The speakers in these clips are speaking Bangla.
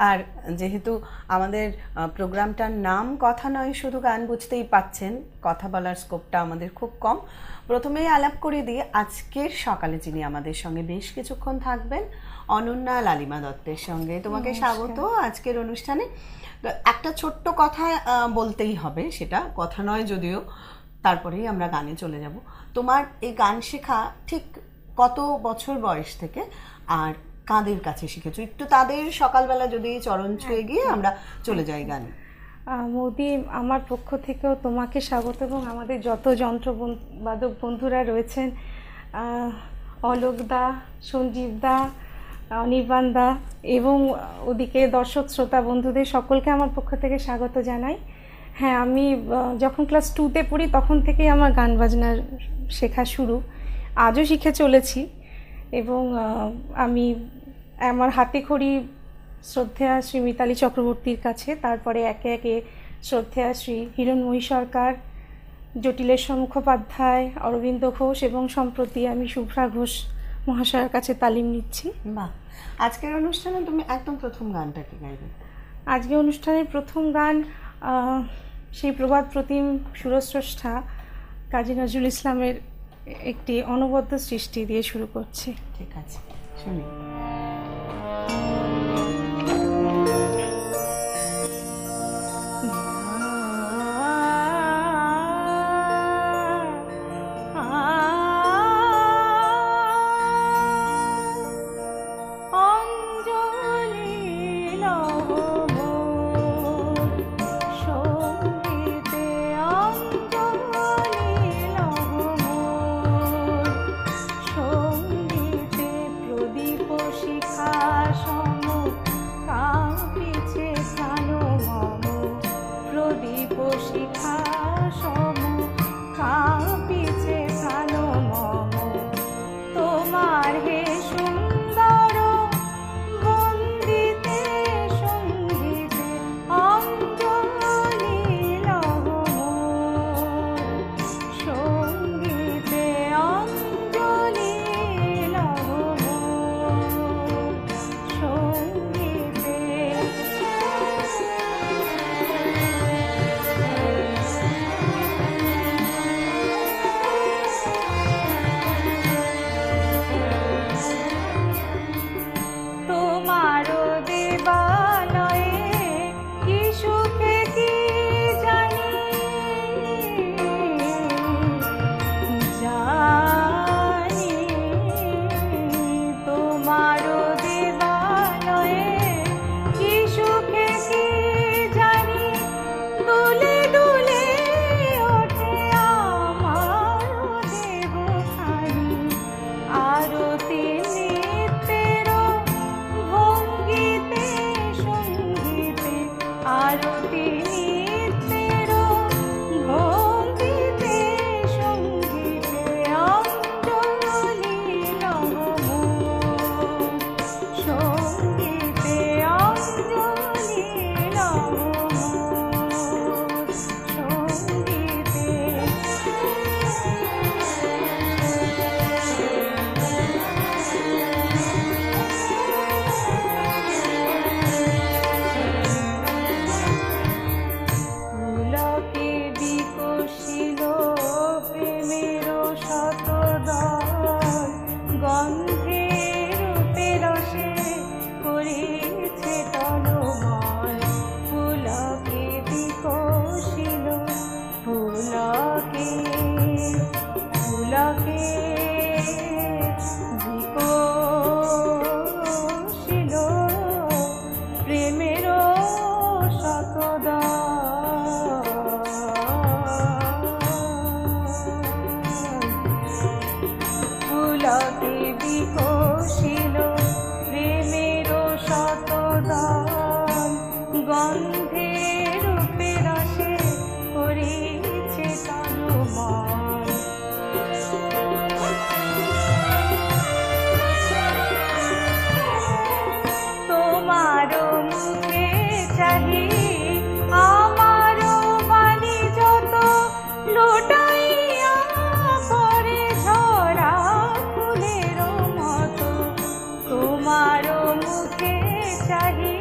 আর যেহেতু আমাদের প্রোগ্রামটার নাম কথা নয় শুধু গান, বুঝতেই পাচ্ছেন কথা বলার স্কোপটা আমাদের খুব কম। প্রথমেই আলাপ করে দিয়ে আজকের সকালে যিনি আমাদের সঙ্গে বেশ কিছুক্ষণ থাকবেন, অনন্যা লালিমা দত্তের সঙ্গে। তোমাকে স্বাগত আজকের অনুষ্ঠানে। একটা ছোট্ট কথা বলতেই হবে, সেটা কথা নয় যদিও, তারপরেই আমরা গানে চলে যাব। তোমার এই গান শেখা ঠিক কত বছর বয়স থেকে, আর কাদের কাছে শিখেছো? একটু তাদের সকালবেলা যদি চরণ ছুঁয়ে গিয়ে আমরা চলে যাই গানে। মোদি, আমার পক্ষ থেকেও তোমাকে স্বাগত, এবং আমাদের যত যন্ত্রবাদক বন্ধুরা রয়েছেন, অলোকদা, সঞ্জীবদা, অনির্বাণদা এবং ওদিকে দর্শক শ্রোতা বন্ধুদের সকলকে আমার পক্ষ থেকে স্বাগত জানাই। হ্যাঁ, আমি যখন ক্লাস 2তে পড়ি তখন থেকেই আমার গান বাজনার শেখা শুরু, আজও শিখে চলেছি। এবং আমি আমার হাতে খড়ি শ্রদ্ধেয়া শ্রী মিতালি চক্রবর্তীর কাছে, তারপরে একে একে শ্রদ্ধেয়া শ্রী হিরণময়ী সরকার, জটিলেশ্বর মুখোপাধ্যায়, অরবিন্দ ঘোষ এবং সম্প্রতি আমি শুভ্রা ঘোষ মহাশয়ের কাছে তালিম নিচ্ছি। বাহ, আজকের অনুষ্ঠানে তুমি একদম প্রথম গানটা কি গাইবে? আজকে অনুষ্ঠানের প্রথম গান সেই প্রবাদ প্রতিম সুরস্রষ্টা কাজী নজরুল ইসলামের একটি অনবদ্য সৃষ্টি দিয়ে শুরু করছি। ঠিক আছে, শুনি। তোমার মুখে চাহি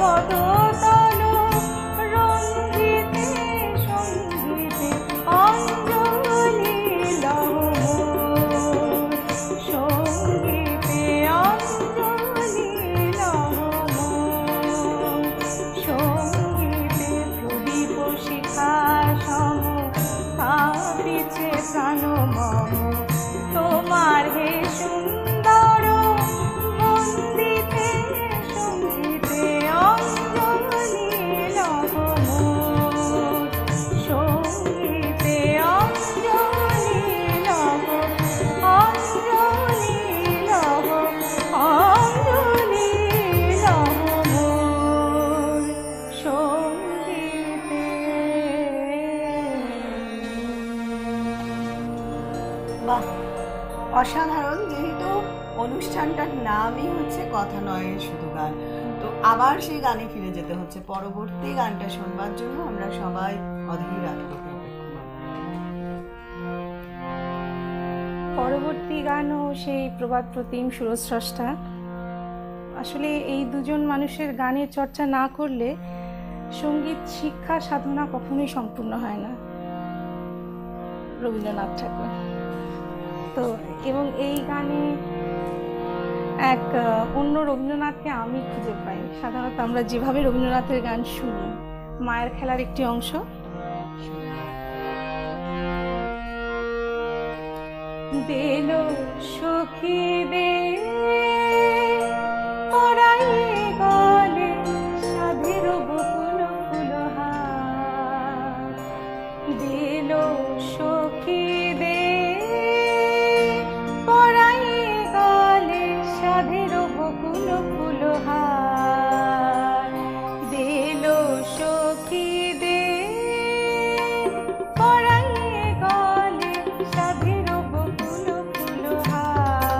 পদতল রঞ্জিতে সঙ্গীতে অঞ্জলি লহ মোর, সঙ্গীতে অঞ্জলি লহ মোর, সঙ্গীতে প্রদীপ শিখা সম কাঁপিছে প্রাণ মম, তোমার হে সুন্দর বন্দিতে সঙ্গীতে অঞ্জলি লহ মোর, সঙ্গীতে অঞ্জলি লহ, অঞ্জলি লহ, অঞ্জলি লহ মোর, সঙ্গীতে। বাহ, অসাধারণ। যেহেতু অনুষ্ঠানটার নামই হচ্ছে কথা নয় শুধু গান, তো আবার সেই গানে ফিরে যেতে হচ্ছে পরবর্তী গানটা শোনবার জন্য। আমরা সবাই অধীর আগ্রহে অপেক্ষমান। পরবর্তী গানও সেই প্রবাদ প্রতিম সুরস্রষ্টা। আসলে এই দুজন মানুষের গানের চর্চা না করলে সঙ্গীত শিক্ষা সাধনা কখনোই সম্পূর্ণ হয় না। রবীন্দ্রনাথ ঠাকুর তো, এবং এই গানে এক অন্য রবীন্দ্রনাথকে আমি খুঁজে পাই। সাধারণত আমরা যেভাবে রবীন্দ্রনাথের গান শুনি, মায়ের খেলার একটি অংশ। দেলো সখী দে পরায়ে গলে সাধের বকুল ফুলহার, দেলো সখী দে পরায়ে গলে সাধের বকুল ফুলহার, দেলো সখী দে পরায়ে গলে সাধের বকুল ফুলহার,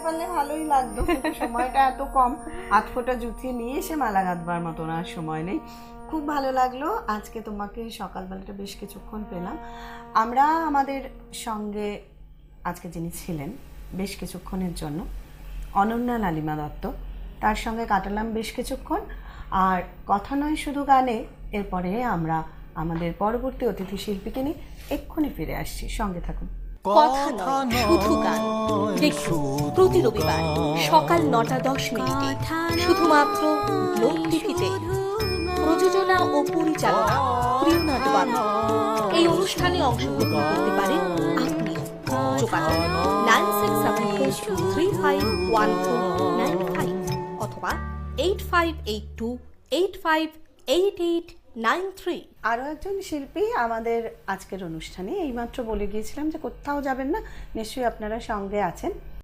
পারলে ভালোই লাগতো, কিন্তু সময়টা এত কম, হাত ফোঁটা জুতিয়ে নিয়ে এসে মালা গাঁথবার মতন আর সময় নেই। খুব ভালো লাগলো আজকে তোমাকে সকালবেলাটা বেশ কিছুক্ষণ পেলাম। আমরা আমাদের সঙ্গে আজকে যিনি ছিলেন বেশ কিছুক্ষণের জন্য অনন্যা লালিমা দত্ত, তার সঙ্গে কাটালাম বেশ কিছুক্ষণ। আর কথা নয় শুধু গানে এরপরে আমরা আমাদের পরবর্তী অতিথি শিল্পীকে নিয়ে এক্ষুনি ফিরে আসছি, সঙ্গে থাকুন। কথা নয় শুধু গান দেখুন প্রতি রবিবার সকাল 9:10 শুধুমাত্র লোক টিভিতে। প্রযোজনা ও পরিচালনা প্রিয়নাথ বার্মা। এই অনুষ্ঠানে অংশগ্রহণ করতে পারেন আপনিও। যোগাযোগ 9674351495 অথবা 8582858893। আরও একজন শিল্পী আমাদের আজকের অনুষ্ঠানে, এইমাত্র বলে গিয়েছিলাম যে কোথাও যাবেন না, নিশ্চয়ই আপনারা সঙ্গে আছেন।